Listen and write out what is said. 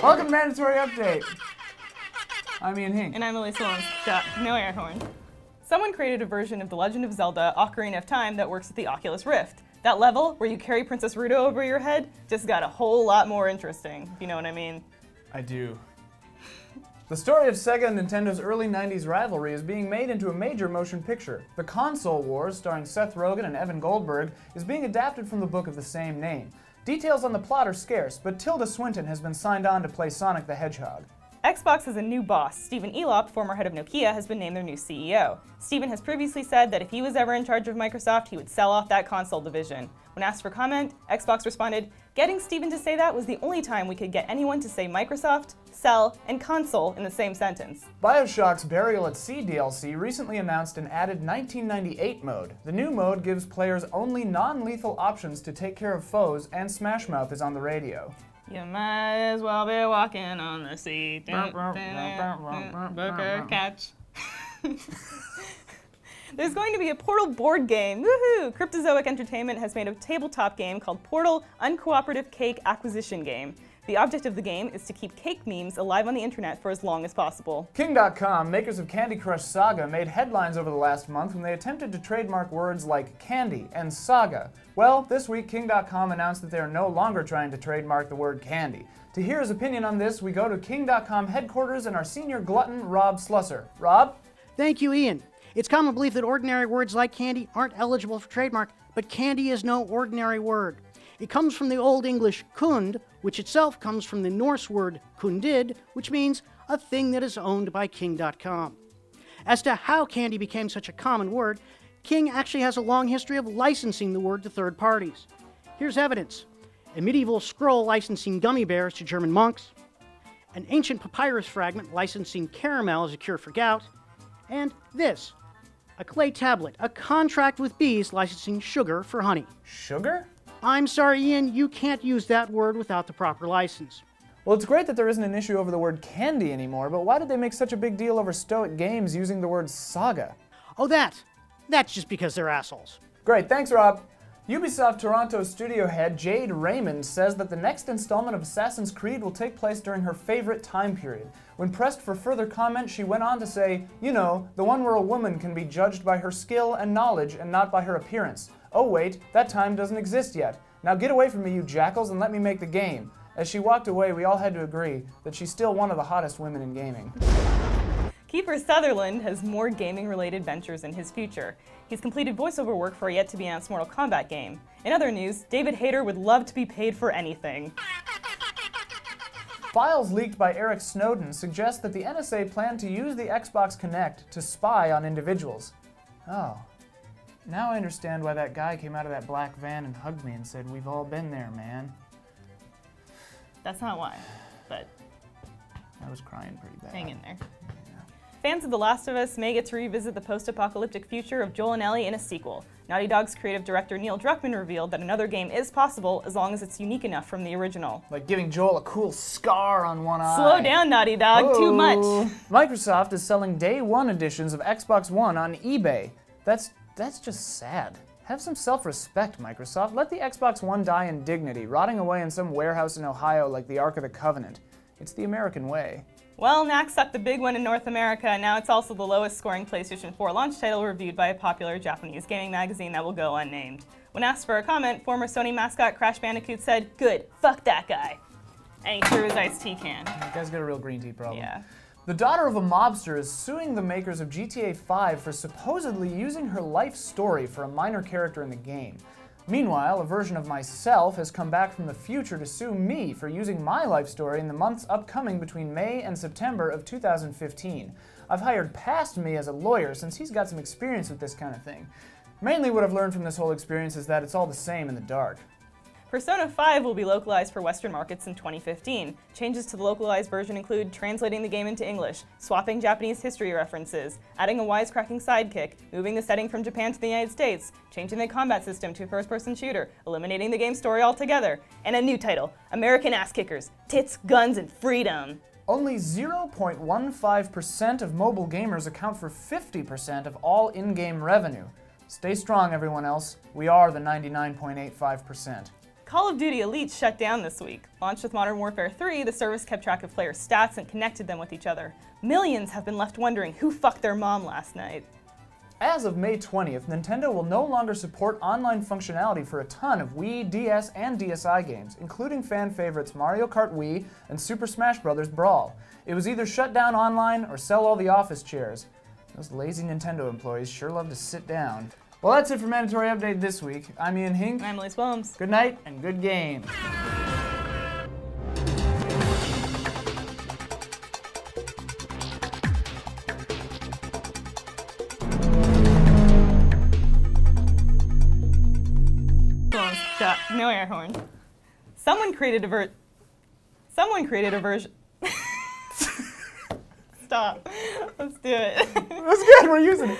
Welcome to Mandatory Update. I'm Ian Hink. And I'm Elise Williams. No air horn. Someone created a version of The Legend of Zelda Ocarina of Time that works with the Oculus Rift. That level, where you carry Princess Ruto over your head, just got a whole lot more interesting, if you know what I mean. I do. The story of Sega and Nintendo's early 90s rivalry is being made into a major motion picture. The Console Wars, starring Seth Rogen and Evan Goldberg, is being adapted from the book of the same name. Details on the plot are scarce, but Tilda Swinton has been signed on to play Sonic the Hedgehog. Xbox has a new boss. Stephen Elop, former head of Nokia, has been named their new CEO. Stephen has previously said that if he was ever in charge of Microsoft, he would sell off that console division. When asked for comment, Xbox responded, "Getting Stephen to say that was the only time we could get anyone to say Microsoft, sell, and console in the same sentence." Bioshock's Burial at Sea DLC recently announced an added 1998 mode. The new mode gives players only non-lethal options to take care of foes, and Smash Mouth is on the radio. You might as well be walking on the sea. Booker catch. There's going to be a Portal board game. Woohoo! Cryptozoic Entertainment has made a tabletop game called Portal Uncooperative Cake Acquisition Game. The object of the game is to keep cake memes alive on the internet for as long as possible. King.com, makers of Candy Crush Saga, made headlines over the last month when they attempted to trademark words like candy and saga. Well, this week King.com announced that they are no longer trying to trademark the word candy. To hear his opinion on this, we go to King.com headquarters and our senior glutton, Rob Slusser. Rob? Thank you, Ian. It's common belief that ordinary words like candy aren't eligible for trademark, but candy is no ordinary word. It comes from the Old English kund, which itself comes from the Norse word kundid, which means a thing that is owned by King.com. As to how candy became such a common word, King actually has a long history of licensing the word to third parties. Here's evidence: a medieval scroll licensing gummy bears to German monks, an ancient papyrus fragment licensing caramel as a cure for gout, and this, a clay tablet, a contract with bees licensing sugar for honey. Sugar? I'm sorry, Ian, you can't use that word without the proper license. Well, it's great that there isn't an issue over the word candy anymore, but why did they make such a big deal over Stoic Games using the word saga? Oh, that's just because they're assholes. Great, thanks, Rob. Ubisoft Toronto studio head Jade Raymond says that the next installment of Assassin's Creed will take place during her favorite time period. When pressed for further comment, she went on to say, "You know, the one where a woman can be judged by her skill and knowledge and not by her appearance. Oh wait, that time doesn't exist yet. Now get away from me, you jackals, and let me make the game." As she walked away, we all had to agree that she's still one of the hottest women in gaming. Kiefer Sutherland has more gaming-related ventures in his future. He's completed voiceover work for a yet-to-be-announced Mortal Kombat game. In other news, David Hayter would love to be paid for anything. Files leaked by Eric Snowden suggest that the NSA planned to use the Xbox Kinect to spy on individuals. Oh. Now I understand why that guy came out of that black van and hugged me and said, "We've all been there, man." That's not why, but I was crying pretty bad. hang in there. Fans of The Last of Us may get to revisit the post-apocalyptic future of Joel and Ellie in a sequel. Naughty Dog's creative director Neil Druckmann revealed that another game is possible as long as it's unique enough from the original. Like giving Joel a cool scar on one eye. Slow down, Naughty Dog, too much. Microsoft is selling day one editions of Xbox One on eBay. That's just sad. Have some self-respect, Microsoft. Let the Xbox One die in dignity, rotting away in some warehouse in Ohio like the Ark of the Covenant. It's the American way. Well, Knack sucked the big one in North America, and now it's also the lowest scoring PlayStation 4 launch title reviewed by a popular Japanese gaming magazine that will go unnamed. When asked for a comment, former Sony mascot Crash Bandicoot said, "Good, fuck that guy." And he threw his iced tea can. That guy's got a real green tea problem. Yeah. The daughter of a mobster is suing the makers of GTA 5 for supposedly using her life story for a minor character in the game. Meanwhile, a version of myself has come back from the future to sue me for using my life story in the months upcoming between May and September of 2015. I've hired past me as a lawyer since he's got some experience with this kind of thing. Mainly what I've learned from this whole experience is that it's all the same in the dark. Persona 5 will be localized for Western markets in 2015. Changes to the localized version include translating the game into English, swapping Japanese history references, adding a wisecracking sidekick, moving the setting from Japan to the United States, changing the combat system to a first-person shooter, eliminating the game story altogether, and a new title, American Ass Kickers, Tits, Guns, and Freedom. Only 0.15% of mobile gamers account for 50% of all in-game revenue. Stay strong, everyone else. We are the 99.85%. Call of Duty Elite shut down this week. Launched with Modern Warfare 3, the service kept track of players' stats and connected them with each other. Millions have been left wondering who fucked their mom last night. As of May 20th, Nintendo will no longer support online functionality for a ton of Wii, DS, and DSi games, including fan favorites Mario Kart Wii and Super Smash Bros. Brawl. It was either shut down online or sell all the office chairs. Those lazy Nintendo employees sure love to sit down. Well, that's it for Mandatory Update this week. I'm Ian Hink. I'm Elise Williams. Good night and good game. No air horn. Someone created a version. Stop. Let's do it. That's good, we're using it.